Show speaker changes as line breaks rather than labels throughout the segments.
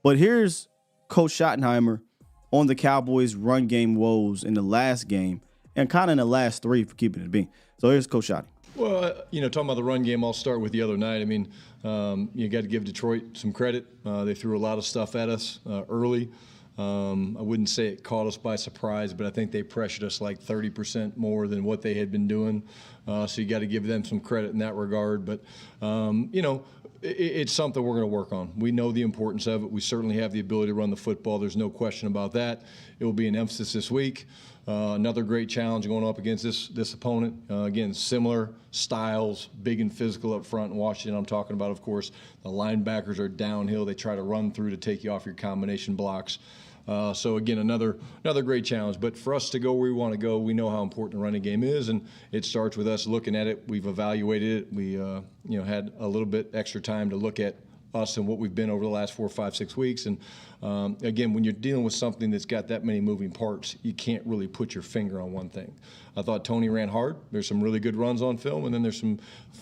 But here's Coach Schottenheimer on the Cowboys' run game woes in the last game and kind of in the last three for keeping it being. So here's Coach Schotty.
Well, talking about the run game, I'll start with the other night. I mean, you got to give Detroit some credit. They threw a lot of stuff at us early. I wouldn't say it caught us by surprise, but I think they pressured us like 30% more than what they had been doing. So you got to give them some credit in that regard. But, it's something we're going to work on. We know the importance of it. We certainly have the ability to run the football. There's no question about that. It will be an emphasis this week. Another great challenge going up against this opponent. Again, similar styles, big and physical up front in Washington. I'm talking about, of course, the linebackers are downhill. They try to run through to take you off your combination blocks. So again, another great challenge. But for us to go where we want to go, we know how important the running game is, and it starts with us looking at it. We've evaluated it. We had a little bit extra time to look at us and what we've been over the last 4, 5, 6 weeks. And again, when you're dealing with something that's got that many moving parts, you can't really put your finger on one thing. I thought Tony ran hard. There's some really good runs on film, and then there's some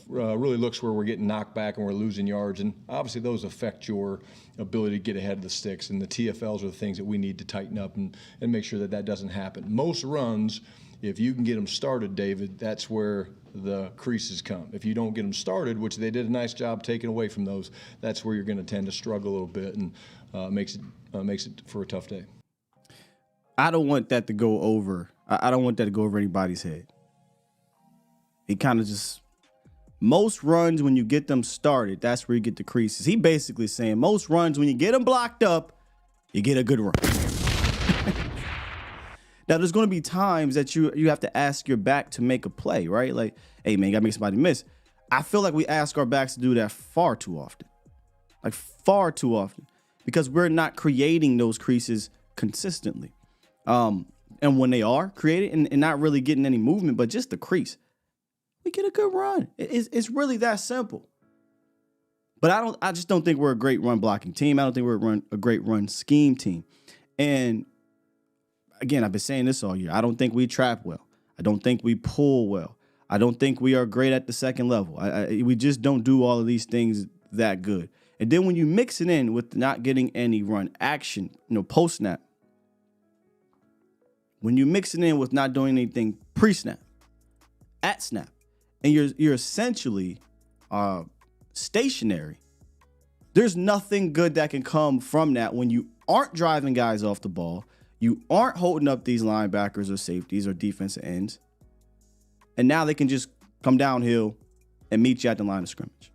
really looks where we're getting knocked back and we're losing yards. And obviously those affect your ability to get ahead of the sticks. And the TFLs are the things that we need to tighten up and make sure that doesn't happen. Most runs, if you can get them started, David, that's where the creases come. If you don't get them started, which they did a nice job taking away from those, that's where you're going to tend to struggle a little bit, and makes it for a tough day.
I don't want that to go over. I don't want that to go over anybody's head. It kind of just, most runs when you get them started, that's where you get the creases. He basically saying most runs when you get them blocked up, you get a good run. Now, there's going to be times that you have to ask your back to make a play, right? Like, hey, man, you got to make somebody miss. I feel like we ask our backs to do that far too often. Like, far too often. Because we're not creating those creases consistently. And when they are created and not really getting any movement, but just the crease, we get a good run. It's really that simple. But I just don't think we're a great run blocking team. I don't think we're a great run scheme team. And again, I've been saying this all year. I don't think we trap well. I don't think we pull well. I don't think we are great at the second level. We just don't do all of these things that good. And then when you mix it in with not getting any run action, post snap, when you mix it in with not doing anything pre-snap, at snap, and you're essentially stationary, there's nothing good that can come from that when you aren't driving guys off the ball. You aren't holding up these linebackers or safeties or defensive ends. And now they can just come downhill and meet you at the line of scrimmage.